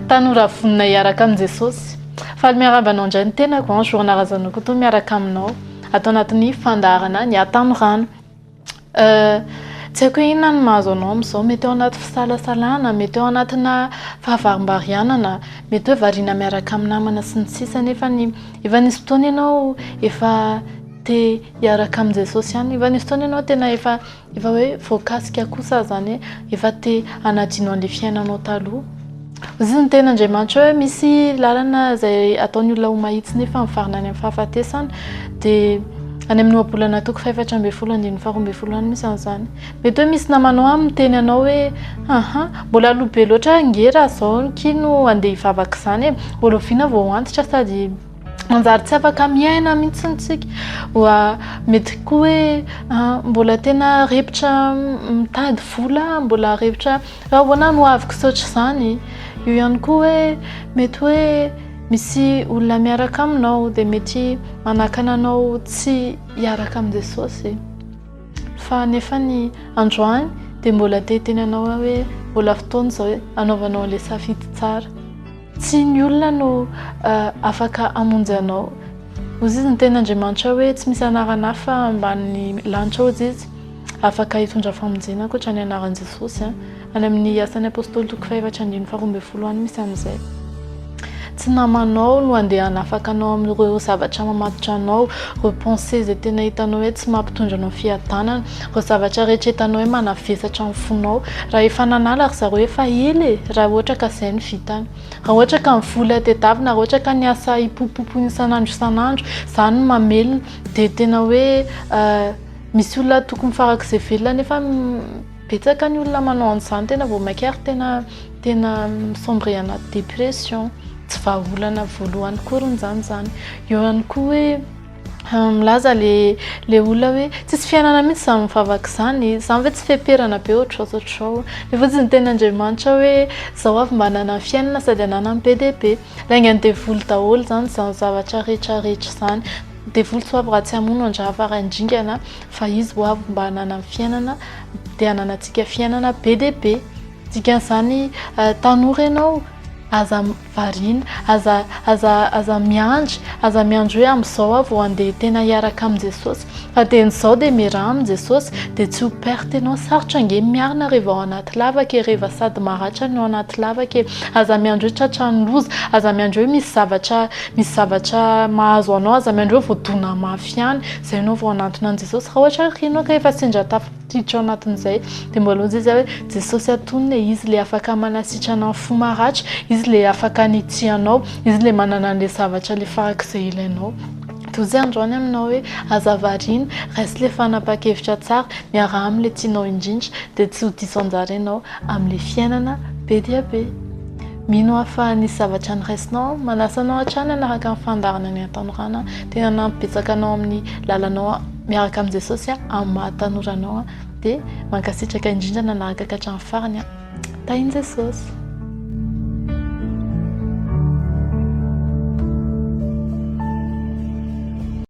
tanora vonina hiaraka amin'i Jesosy. Fa miarabanao indray ny tenako an jour narazanako to miaraka aminao atao anatin'ny fandaharana ny atanorano. Tsy haiko hoe inona no mahazo anao amin'izao, mety ao anaty fisalasalana, mety ao anatina fahavarimbarianana, mety hoe variana miaraka amin'ny namana sy ny sisa nefa efa nisy fotoana ianao efa te hiaraka amin'i Jesosy ihany, efa nisy fotoana ianao tena efa hoe voakasika kosa zany efa te hanadino an'ilay fiainanao taloha. Izy ny ten'Andriamanitra hoe misy lalana izay ataon'ny olona ho mahitsy nefa mifarina any amin'ny fahafatesana dia any amin'ny ohabolana toko 712 misy an'izany. Mety hoe misy namanao amin'ny teny anao hoe mbola aloha be loatra nge raha zao kino andeha hivavaka izany mbola oviana vao antitra sady manjary tsy afaka miaina mihitsy tsika. Mety koa hoe mbola tena repitra mitady vola, mbola repitra ahoana no aviko sotra izany. Io ihany koa hoe mety hoe misy olona miaraka aminao dia mety manakana anao tsy hiaraka amin'i Jesosy. Fa nefa ny androany dia mbola te teny anao hoe mbola fotoana izao hoe anaovanao an'ilay safidy tsara. Tsy ny olona no afaka hamonjy anao. Hozy izy ny ten'Andriamanitra hoe tsy misy anarana hafa ambanin'ny lanitra hozy izy afaka hitondra famonjena ankoatra ny anaran'i Jesosy. Any amin'ny asan'ny apôstôly toko 7:12 misy an'izay. Tsy namanao no andeha hanafaka anao amin'ireo zavatra mamatotra anao, ireo pensée izay tena hitanao hoe tsy mampitondra anao fiadanana, ireo zavatra rehetra hitanao hoe manavesatra amin'ny fonao. Raha efa nanala ry zareo efa ela raha ohatra ka izay ny vitany. Raha ohatra ka mivola tedavina, raha ohatra ka ny asa hipopopo isan'andro isan'andro, izany no mamelona dia tena hoe misy olona tokony farak'izay velona nefa betsaka ny olona manao an'izany tena vao mainka ary tena misombre anaty dépression. Tsy vahaolana voalohany kory zany. Eo ihany koa hoe milaza le olona hoe tsisy fiainana mihitsy izany mivavaka izany, izany hoe tsy feperana be ohatr'izao. Nefa izy ny ten'Andriamanitra hoe zaho avy mba hanana fiainana sady hanana be dia be. Laingany devoly daholo zany zavatra rehetra izany. Devoly tsy ho avy raha tsy hamono andrava raha indringana fa izy ho avy mba hanana fiainana dia hananantsika fiainana be dia be. Dikan'izany tanora ianao aza variana, aza miandry hoe amin'izao aho vao andeha tena hiaraka amin'i Jesosy. Fa dian'izao dia miarahana amin'i Jesosy dia tsy ho perte ianao sarotra nge miarina rehefa ao anaty lavaka, rehefa sady maratra ny ao anaty lavaka. Aza miandry hoe tratran'ny loza, aza miandry hoe misy zavatra mahazo anao, aza miandry hoe voadona mafy ihany, izay ianao vao anantona an'i Jesosy. Raha ohatra ka ianao ka efa sendra tafiditra ao anatin'izay dia mbola hozy izy hoe Jesosy atonona izy le afaka manasitrana ny fo maratra, izy le afaka nitianao, izy le manana an'ilay zavatra le farak'izay ilainao. Toy androany aminao hoe aza variana, reste le fanapa-kevitra tsara, miaraka amin'ilay tianao indrindra dia tsy ho diso anjara ianao amin'ilay fiainana be dia be. Mino afa nisy zavatra niraisinao, manasanao hatrany hanaraka amin'ny fandaharana ny Atanorana, tena nampibetsaka anao amin'ny lalanao miaraka amin'i Jesosy amin'ny mahatanoranao dia mankasitraka indrindra nanaraka ka hatramin'ny farany. Tahin'i Jesosy.